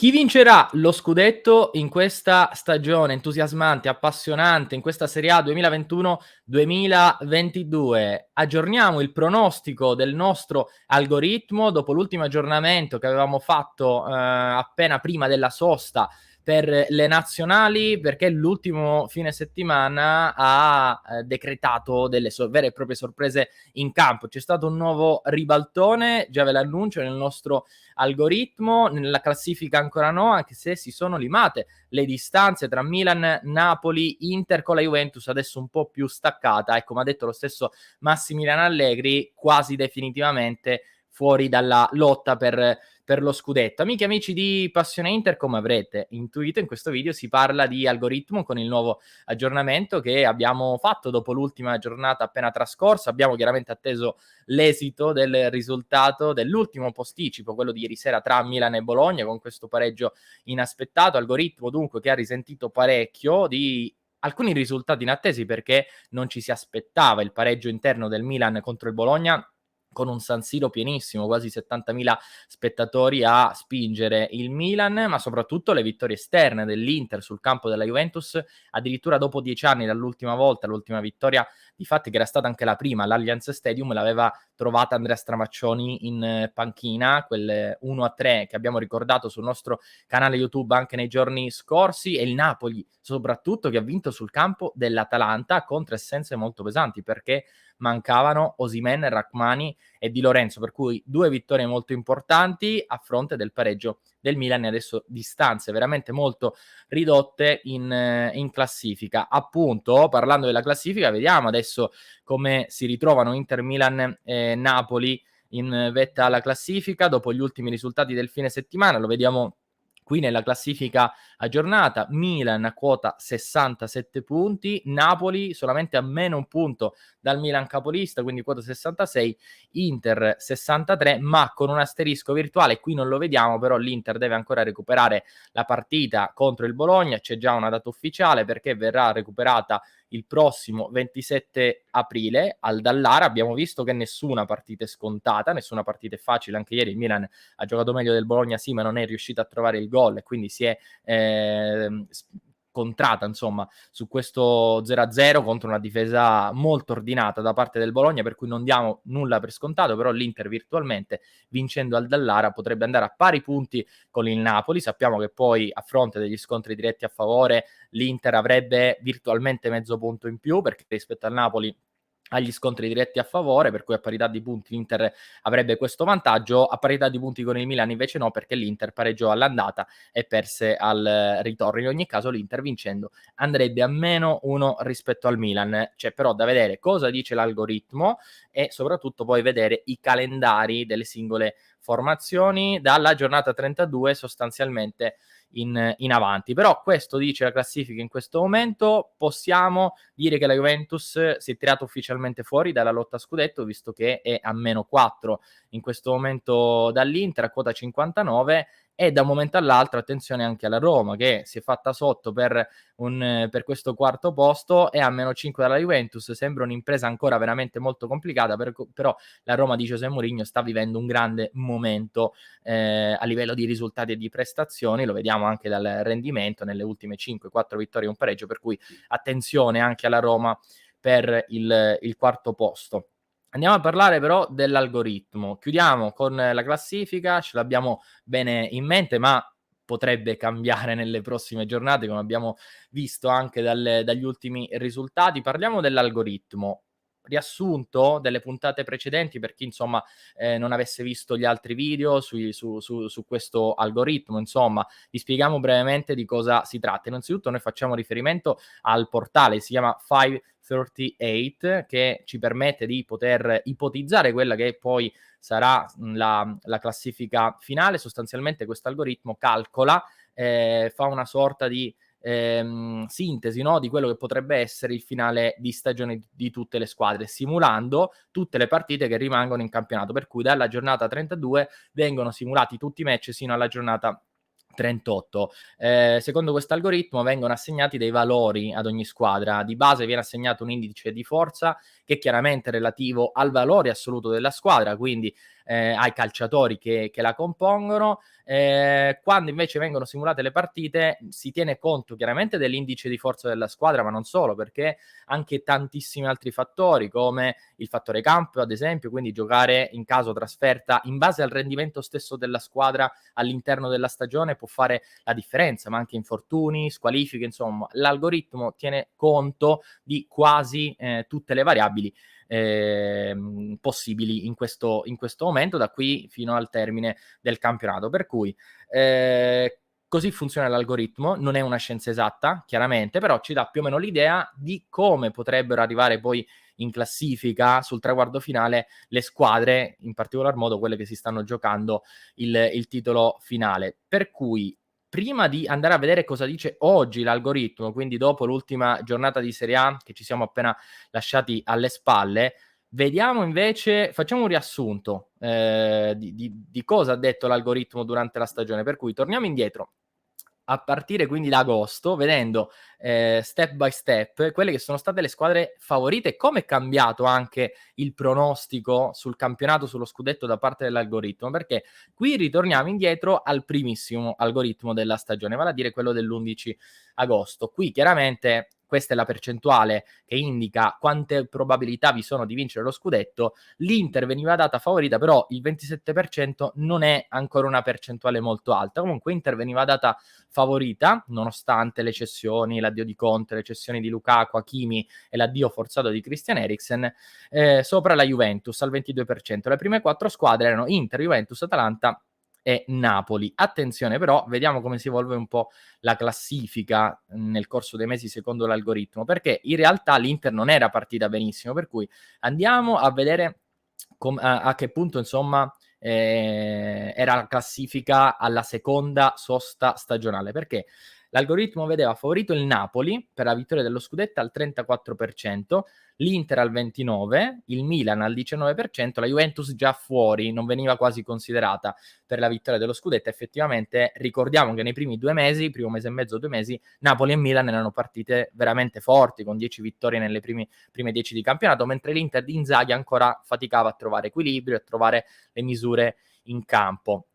Chi vincerà lo scudetto in questa stagione entusiasmante, appassionante, in questa Serie A 2021-2022? Aggiorniamo il pronostico del nostro algoritmo dopo l'ultimo aggiornamento che avevamo fatto appena prima della sosta per le nazionali, perché l'ultimo fine settimana ha decretato delle vere e proprie sorprese in campo. C'è stato un nuovo ribaltone, già ve l'annuncio, nel nostro algoritmo. Nella classifica ancora no, anche se si sono limate le distanze tra Milan, Napoli, Inter con la Juventus adesso un po' più staccata, e come ha detto lo stesso Massimiliano Allegri, quasi definitivamente fuori dalla lotta per lo scudetto. Amiche e amici di Passione Inter, come avrete intuito, in questo video si parla di algoritmo con il nuovo aggiornamento che abbiamo fatto dopo l'ultima giornata appena trascorsa. Abbiamo chiaramente atteso l'esito del risultato dell'ultimo posticipo, quello di ieri sera tra Milan e Bologna, con questo pareggio inaspettato. Algoritmo dunque che ha risentito parecchio di alcuni risultati inattesi, perché non ci si aspettava il pareggio interno del Milan contro il Bologna con un San Siro pienissimo, quasi 70.000 spettatori a spingere il Milan, ma soprattutto le vittorie esterne dell'Inter sul campo della Juventus, addirittura dopo 10 anni dall'ultima volta, l'ultima vittoria difatti che era stata anche la prima all'Allianz Stadium, l'aveva trovata Andrea Stramaccioni in panchina, quel 1-3 che abbiamo ricordato sul nostro canale YouTube anche nei giorni scorsi, e il Napoli soprattutto che ha vinto sul campo dell'Atalanta con tre assenze molto pesanti, perché mancavano Osimhen, Rachmani e Di Lorenzo, per cui due vittorie molto importanti a fronte del pareggio del Milan, e adesso distanze veramente molto ridotte in classifica. Appunto, parlando della classifica, vediamo adesso come si ritrovano Inter, Milan e Napoli in vetta alla classifica dopo gli ultimi risultati del fine settimana. Lo vediamo qui nella classifica aggiornata: Milan a quota 67 punti, Napoli solamente a meno un punto dal Milan capolista, quindi quota 66, Inter 63, ma con un asterisco virtuale. Qui non lo vediamo, però l'Inter deve ancora recuperare la partita contro il Bologna, c'è già una data ufficiale perché verrà recuperata il prossimo 27 aprile al Dallara. Abbiamo visto che nessuna partita è scontata, nessuna partita è facile, anche ieri il Milan ha giocato meglio del Bologna, sì, ma non è riuscito a trovare il gol e quindi si è scontrata insomma su questo 0-0 contro una difesa molto ordinata da parte del Bologna, per cui non diamo nulla per scontato. Però l'Inter virtualmente, vincendo al Dallara, potrebbe andare a pari punti con il Napoli. Sappiamo che poi, a fronte degli scontri diretti a favore, l'Inter avrebbe virtualmente mezzo punto in più, perché rispetto al Napoli agli scontri diretti a favore, per cui a parità di punti l'Inter avrebbe questo vantaggio. A parità di punti con il Milan invece no, perché l'Inter pareggiò all'andata e perse al ritorno. In ogni caso l'Inter vincendo andrebbe a meno uno rispetto al Milan. C'è però da vedere cosa dice l'algoritmo e soprattutto poi vedere i calendari delle singole formazioni dalla giornata 32 sostanzialmente in avanti. Però questo dice la classifica in questo momento. Possiamo dire che la Juventus si è tirata ufficialmente fuori dalla lotta a scudetto, visto che è a meno 4 in questo momento dall'Inter a quota 59, e da un momento all'altro attenzione anche alla Roma, che si è fatta sotto per questo quarto posto, e a meno 5 dalla Juventus. Sembra un'impresa ancora veramente molto complicata, però la Roma di José Mourinho sta vivendo un grande momento a livello di risultati e di prestazioni, lo vediamo anche dal rendimento nelle ultime 5-4 vittorie e un pareggio, per cui attenzione anche alla Roma per il quarto posto. Andiamo a parlare però dell'algoritmo. Chiudiamo con la classifica, ce l'abbiamo bene in mente, ma potrebbe cambiare nelle prossime giornate, come abbiamo visto anche dagli ultimi risultati. Parliamo dell'algoritmo. Riassunto delle puntate precedenti per chi insomma non avesse visto gli altri video su questo algoritmo. Insomma, vi spieghiamo brevemente di cosa si tratta. Innanzitutto noi facciamo riferimento al portale, si chiama 538, che ci permette di poter ipotizzare quella che poi sarà la classifica finale. Sostanzialmente questo algoritmo calcola, fa una sorta di sintesi, no, di quello che potrebbe essere il finale di stagione di tutte le squadre, simulando tutte le partite che rimangono in campionato, per cui dalla giornata 32 vengono simulati tutti i match sino alla giornata 38. Secondo questo algoritmo vengono assegnati dei valori ad ogni squadra. Di base viene assegnato un indice di forza che è chiaramente relativo al valore assoluto della squadra, quindi ai calciatori che la compongono. Quando invece vengono simulate le partite si tiene conto chiaramente dell'indice di forza della squadra, ma non solo, perché anche tantissimi altri fattori come il fattore campo ad esempio, quindi giocare in caso trasferta in base al rendimento stesso della squadra all'interno della stagione può fare la differenza, ma anche infortuni, squalifiche, insomma l'algoritmo tiene conto di quasi tutte le variabili possibili in questo momento, da qui fino al termine del campionato. Per cui così funziona l'algoritmo, non è una scienza esatta, chiaramente, però ci dà più o meno l'idea di come potrebbero arrivare poi in classifica sul traguardo finale le squadre, in particolar modo quelle che si stanno giocando il titolo finale. Per cui prima di andare a vedere cosa dice oggi l'algoritmo, quindi dopo l'ultima giornata di Serie A che ci siamo appena lasciati alle spalle, vediamo invece, facciamo un riassunto di cosa ha detto l'algoritmo durante la stagione, per cui torniamo indietro a partire quindi da agosto, vedendo step by step quelle che sono state le squadre favorite e come è cambiato anche il pronostico sul campionato, sullo scudetto da parte dell'algoritmo, perché qui ritorniamo indietro al primissimo algoritmo della stagione, vale a dire quello dell'11 agosto. Qui chiaramente questa è la percentuale che indica quante probabilità vi sono di vincere lo scudetto. L'Inter veniva data favorita, però il 27% non è ancora una percentuale molto alta. Comunque Inter veniva data favorita, nonostante le cessioni, l'addio di Conte, le cessioni di Lukaku, Hakimi e l'addio forzato di Christian Eriksen, sopra la Juventus al 22%. Le prime 4 squadre erano Inter, Juventus, Atalanta e Napoli. Attenzione però, vediamo come si evolve un po' la classifica nel corso dei mesi secondo l'algoritmo, perché in realtà l'Inter non era partita benissimo, per cui andiamo a vedere a che punto insomma era la classifica alla seconda sosta stagionale, perché l'algoritmo vedeva favorito il Napoli per la vittoria dello scudetto al 34%, l'Inter al 29%, il Milan al 19%, la Juventus già fuori, non veniva quasi considerata per la vittoria dello scudetto. Effettivamente ricordiamo che nei primi 2 mesi, primo mese e mezzo, 2 mesi, Napoli e Milan erano partite veramente forti, con 10 vittorie nelle prime 10 di campionato, mentre l'Inter di Inzaghi ancora faticava a trovare equilibrio e a trovare le misure in campo.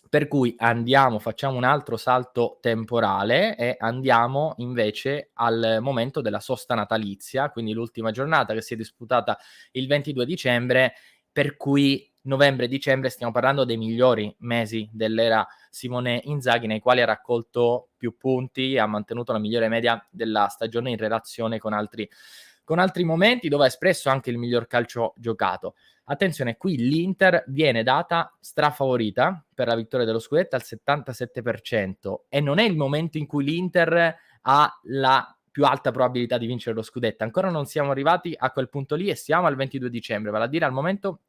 Per cui facciamo un altro salto temporale e andiamo invece al momento della sosta natalizia, quindi l'ultima giornata che si è disputata il 22 dicembre, per cui novembre e dicembre stiamo parlando dei migliori mesi dell'era Simone Inzaghi, nei quali ha raccolto più punti, ha mantenuto la migliore media della stagione in relazione con altri momenti dove ha espresso anche il miglior calcio giocato. Attenzione, qui l'Inter viene data strafavorita per la vittoria dello scudetto al 77% e non è il momento in cui l'Inter ha la più alta probabilità di vincere lo scudetto. Ancora non siamo arrivati a quel punto lì e siamo al 22 dicembre, vale a dire al momento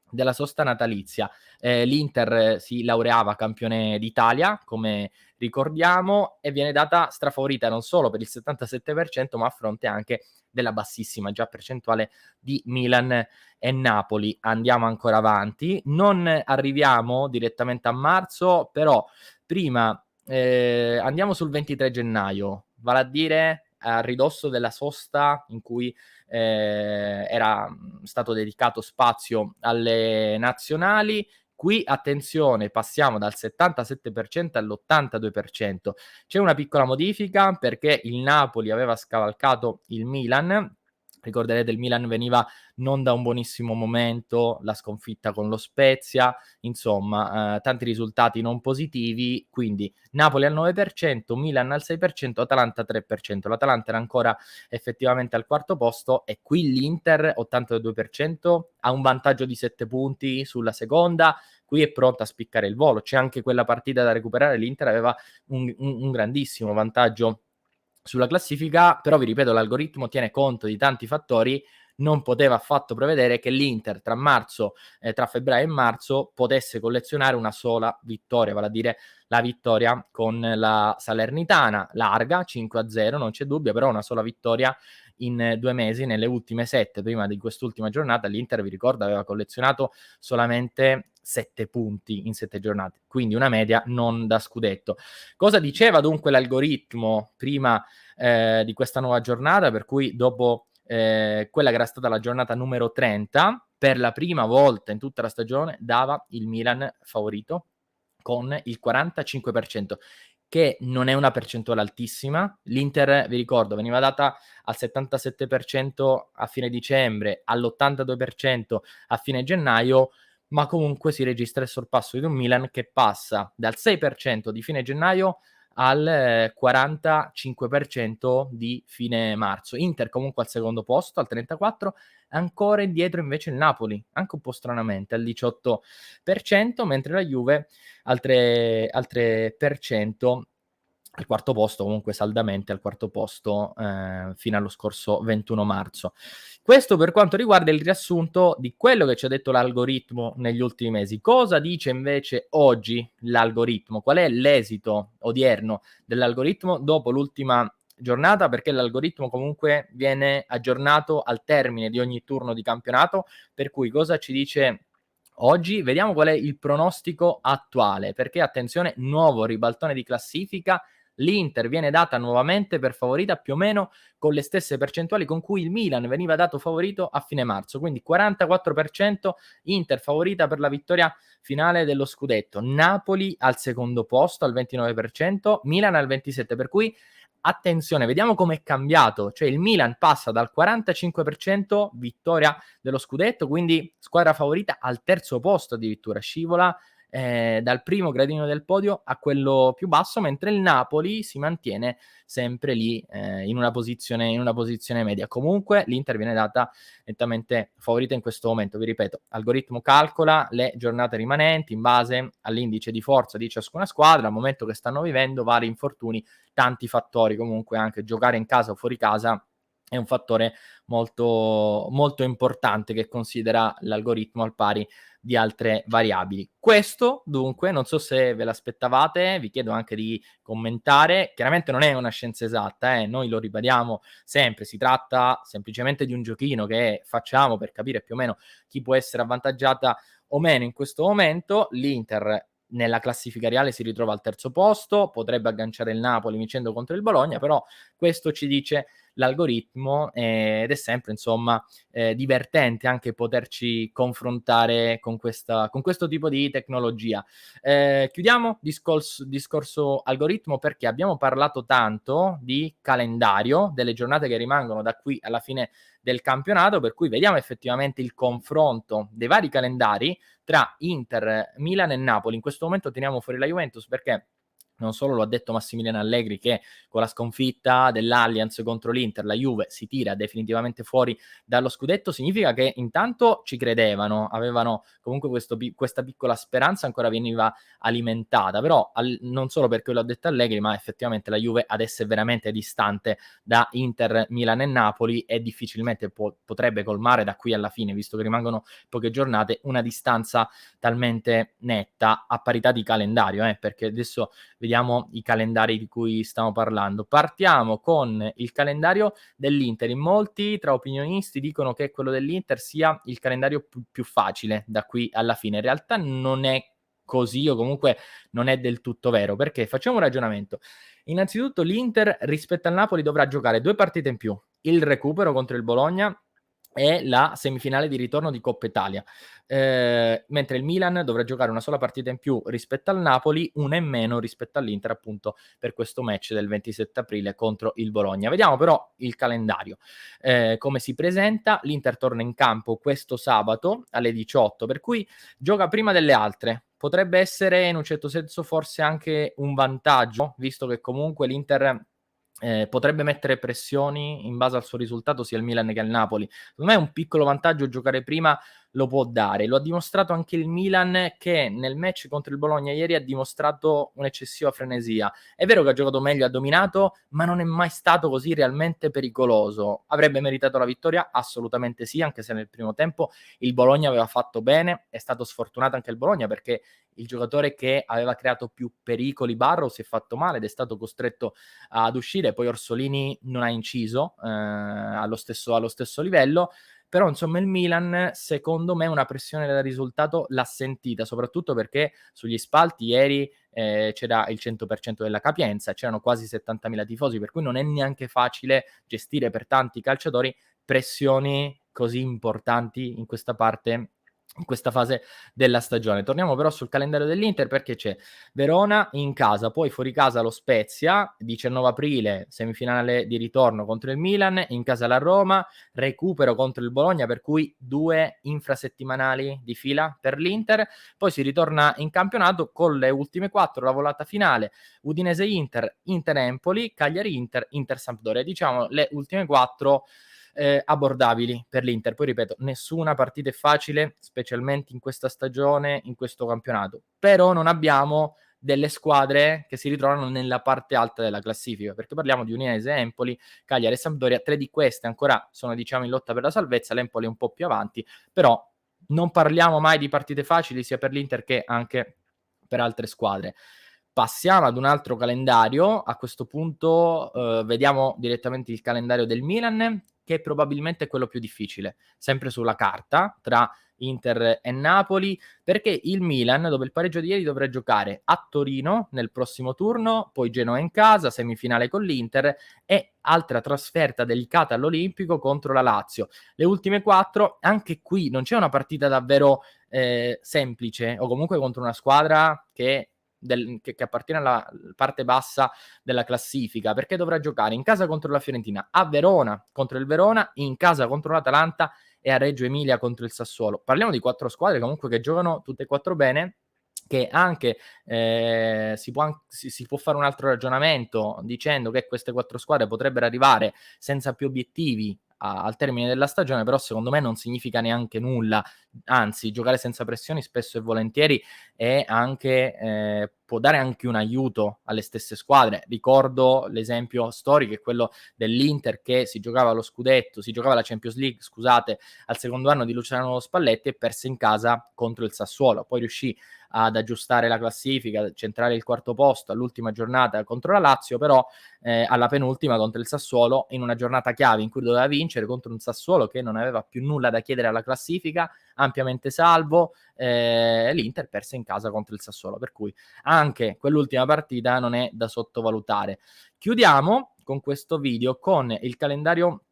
della sosta natalizia. L'Inter si laureava campione d'Italia, come ricordiamo, e viene data strafavorita non solo per il 77%, ma a fronte anche della bassissima già percentuale di Milan e Napoli. Andiamo ancora avanti, non arriviamo direttamente a marzo, però prima andiamo sul 23 gennaio, vale a dire a ridosso della sosta in cui era stato dedicato spazio alle nazionali. Qui attenzione, passiamo dal 77% all'82%. C'è una piccola modifica perché il Napoli aveva scavalcato il Milan. Ricorderete, il Milan veniva non da un buonissimo momento, la sconfitta con lo Spezia, insomma, tanti risultati non positivi, quindi Napoli al 9%, Milan al 6%, Atalanta al 3%. L'Atalanta era ancora effettivamente al quarto posto e qui l'Inter, 82%, ha un vantaggio di 7 punti sulla seconda, qui è pronta a spiccare il volo. C'è anche quella partita da recuperare, l'Inter aveva un grandissimo vantaggio sulla classifica, però vi ripeto, l'algoritmo tiene conto di tanti fattori, non poteva affatto prevedere che l'Inter tra febbraio e marzo potesse collezionare una sola vittoria, vale a dire la vittoria con la Salernitana, larga, 5-0, non c'è dubbio, però una sola vittoria in 2 mesi, nelle ultime 7, prima di quest'ultima giornata, l'Inter, vi ricordo, aveva collezionato solamente 7 punti in 7 giornate, quindi una media non da scudetto. Cosa diceva dunque l'algoritmo prima di questa nuova giornata, per cui dopo quella che era stata la giornata numero 30, per la prima volta in tutta la stagione dava il Milan favorito con il 45%, che non è una percentuale altissima. L'Inter, vi ricordo, veniva data al 77% a fine dicembre, all'82% a fine gennaio, ma comunque si registra il sorpasso di un Milan che passa dal 6% di fine gennaio al 45% di fine marzo. Inter comunque al secondo posto, al 34%, ancora indietro invece il Napoli, anche un po' stranamente, al 18%, mentre la Juve al 3% al quarto posto, comunque saldamente al quarto posto fino allo scorso 21 marzo. Questo per quanto riguarda il riassunto di quello che ci ha detto l'algoritmo negli ultimi mesi. Cosa dice invece oggi l'algoritmo? Qual è l'esito odierno dell'algoritmo dopo l'ultima giornata? Perché l'algoritmo comunque viene aggiornato al termine di ogni turno di campionato, per cui cosa ci dice oggi? Vediamo qual è il pronostico attuale, perché attenzione, nuovo ribaltone di classifica. L'Inter viene data nuovamente per favorita più o meno con le stesse percentuali con cui il Milan veniva dato favorito a fine marzo, quindi 44% Inter favorita per la vittoria finale dello scudetto, Napoli al secondo posto al 29%, Milan al 27%, per cui attenzione, vediamo com'è cambiato, cioè il Milan passa dal 45% vittoria dello scudetto, quindi squadra favorita, al terzo posto addirittura, scivola dal primo gradino del podio a quello più basso, mentre il Napoli si mantiene sempre lì in una posizione media. Comunque l'Inter viene data nettamente favorita in questo momento, vi ripeto, algoritmo calcola le giornate rimanenti in base all'indice di forza di ciascuna squadra, al momento che stanno vivendo, vari infortuni, tanti fattori, comunque anche giocare in casa o fuori casa è un fattore molto, molto importante che considera l'algoritmo al pari di altre variabili. Questo dunque, non so se ve l'aspettavate, vi chiedo anche di commentare. Chiaramente non è una scienza esatta, noi lo ribadiamo sempre, si tratta semplicemente di un giochino che facciamo per capire più o meno chi può essere avvantaggiata o meno in questo momento. L'Inter nella classifica reale si ritrova al terzo posto, potrebbe agganciare il Napoli vincendo contro il Bologna, però questo ci dice l'algoritmo ed è sempre insomma divertente anche poterci confrontare con questo tipo di tecnologia. Chiudiamo discorso algoritmo, perché abbiamo parlato tanto di calendario, delle giornate che rimangono da qui alla fine del campionato, per cui vediamo effettivamente il confronto dei vari calendari tra Inter, Milan e Napoli. In questo momento teniamo fuori la Juventus perché non solo lo ha detto Massimiliano Allegri che con la sconfitta dell'Allianz contro l'Inter la Juve si tira definitivamente fuori dallo scudetto, significa che intanto ci credevano, avevano comunque questa piccola speranza ancora veniva alimentata, però non solo perché lo ha detto Allegri, ma effettivamente la Juve adesso è veramente distante da Inter, Milan e Napoli e difficilmente potrebbe colmare da qui alla fine, visto che rimangono poche giornate, una distanza talmente netta a parità di calendario, perché adesso vediamo i calendari di cui stiamo parlando. Partiamo con il calendario dell'Inter. In molti tra opinionisti dicono che quello dell'Inter sia il calendario più facile da qui alla fine. In realtà non è così, o comunque non è del tutto vero, perché facciamo un ragionamento. Innanzitutto l'Inter rispetto al Napoli dovrà giocare 2 partite in più, il recupero contro il Bologna e la semifinale di ritorno di Coppa Italia, mentre il Milan dovrà giocare una sola partita in più rispetto al Napoli, una in meno rispetto all'Inter, appunto per questo match del 27 aprile contro il Bologna. Vediamo però il calendario, come si presenta. L'Inter torna in campo questo sabato alle 18, per cui gioca prima delle altre. Potrebbe essere in un certo senso forse anche un vantaggio, visto che comunque l'Inter potrebbe mettere pressioni in base al suo risultato sia il Milan che il Napoli. Secondo me un piccolo vantaggio giocare prima lo può dare. Lo ha dimostrato anche il Milan, che nel match contro il Bologna ieri ha dimostrato un'eccessiva frenesia. È vero che ha giocato meglio, ha dominato, ma non è mai stato così realmente pericoloso. Avrebbe meritato la vittoria? Assolutamente sì, anche se nel primo tempo il Bologna aveva fatto bene. È stato sfortunato anche il Bologna perché il giocatore che aveva creato più pericoli, Barro, si è fatto male ed è stato costretto ad uscire. Poi Orsolini non ha inciso allo stesso livello. Però insomma il Milan, secondo me, una pressione da risultato l'ha sentita, soprattutto perché sugli spalti ieri c'era il 100% della capienza, c'erano quasi 70.000 tifosi, per cui non è neanche facile gestire per tanti calciatori pressioni così importanti in questa parte, in questa fase della stagione. Torniamo però sul calendario dell'Inter, perché c'è Verona in casa, poi fuori casa lo Spezia, 19 aprile semifinale di ritorno contro il Milan, in casa la Roma, recupero contro il Bologna, per cui 2 infrasettimanali di fila per l'Inter, poi si ritorna in campionato con le ultime 4, la volata finale, Udinese-Inter, Inter-Empoli, Cagliari-Inter, Inter-Sampdoria, diciamo le ultime 4 abbordabili per l'Inter. Poi ripeto, nessuna partita è facile, specialmente in questa stagione, in questo campionato, però non abbiamo delle squadre che si ritrovano nella parte alta della classifica, perché parliamo di Udinese, Empoli, Cagliari e Sampdoria. 3 di queste ancora sono, diciamo, in lotta per la salvezza, l'Empoli è un po' più avanti, però non parliamo mai di partite facili sia per l'Inter che anche per altre squadre. Passiamo ad un altro calendario. A questo punto vediamo direttamente il calendario del Milan, che probabilmente è quello più difficile, sempre sulla carta, tra Inter e Napoli, perché il Milan, dopo il pareggio di ieri, dovrà giocare a Torino nel prossimo turno, poi Genoa in casa, semifinale con l'Inter e altra trasferta delicata all'Olimpico contro la Lazio. Le ultime 4, anche qui non c'è una partita davvero semplice, o comunque contro una squadra che appartiene alla parte bassa della classifica, perché dovrà giocare in casa contro la Fiorentina, a Verona contro il Verona, in casa contro l'Atalanta e a Reggio Emilia contro il Sassuolo. Parliamo di 4 squadre comunque che giocano tutte e 4 bene, che anche si può fare un altro ragionamento dicendo che queste 4 squadre potrebbero arrivare senza più obiettivi al termine della stagione, però secondo me non significa neanche nulla, anzi giocare senza pressioni spesso e volentieri è anche può dare anche un aiuto alle stesse squadre. Ricordo l'esempio storico, è quello dell'Inter, che si giocava lo scudetto, si giocava la Champions League, scusate, al secondo anno di Luciano Spalletti, e perse in casa contro il Sassuolo. Poi riuscì ad aggiustare la classifica, centrare il quarto posto all'ultima giornata contro la Lazio, però alla penultima contro il Sassuolo, in una giornata chiave in cui doveva vincere contro un Sassuolo che non aveva più nulla da chiedere alla classifica, ampiamente salvo, l'Inter perse in casa contro il Sassuolo, per cui anche quell'ultima partita non è da sottovalutare. Chiudiamo con questo video con il calendario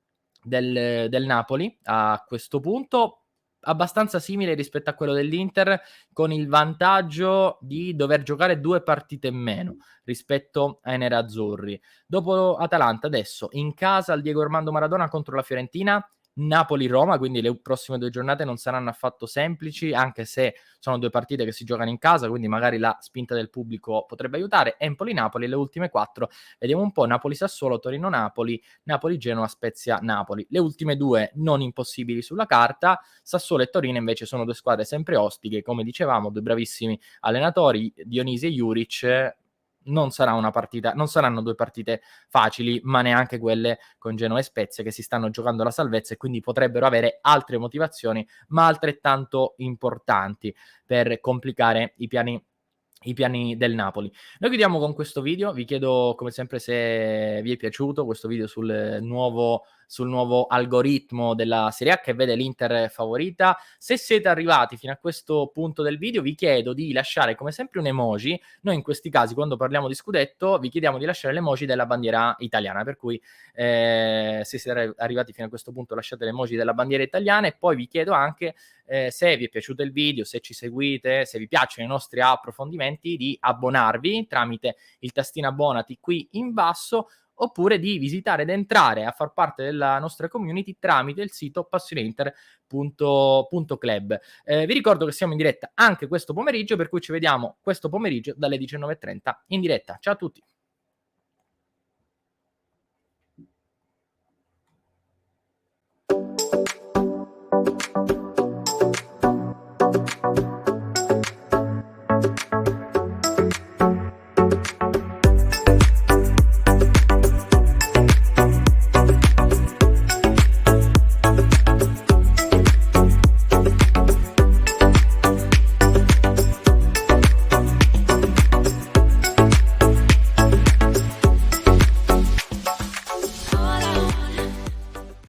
del Napoli, a questo punto abbastanza simile rispetto a quello dell'Inter, con il vantaggio di dover giocare 2 partite in meno rispetto ai nerazzurri. Dopo Atalanta, adesso in casa al Diego Armando Maradona contro la Fiorentina, Napoli-Roma, quindi le prossime 2 giornate non saranno affatto semplici, anche se sono 2 partite che si giocano in casa, quindi magari la spinta del pubblico potrebbe aiutare. Empoli-Napoli, le ultime 4, vediamo un po': Napoli-Sassuolo, Torino-Napoli, Napoli-Genoa, Spezia-Napoli. Le ultime 2 non impossibili sulla carta. Sassuolo e Torino invece sono 2 squadre sempre ostiche, come dicevamo, 2 bravissimi allenatori, Dionisi e Juric. Non saranno 2 partite facili, ma neanche quelle con Genoa e Spezia, che si stanno giocando la salvezza e quindi potrebbero avere altre motivazioni, ma altrettanto importanti per complicare i piani del Napoli. Noi chiudiamo con questo video, vi chiedo come sempre se vi è piaciuto questo video sul nuovo algoritmo della Serie A, che vede l'Inter favorita. Se siete arrivati fino a questo punto del video, vi chiedo di lasciare come sempre un emoji. Noi in questi casi, quando parliamo di scudetto, vi chiediamo di lasciare l'emoji della bandiera italiana, per cui se siete arrivati fino a questo punto lasciate l'emoji della bandiera italiana. E poi vi chiedo anche se vi è piaciuto il video, se ci seguite, se vi piacciono i nostri approfondimenti, di abbonarvi tramite il tastino abbonati qui in basso, oppure di visitare ed entrare a far parte della nostra community tramite il sito passioneinter.club. Vi ricordo che siamo in diretta anche questo pomeriggio, per cui ci vediamo questo pomeriggio dalle 19:30 in diretta. Ciao a tutti!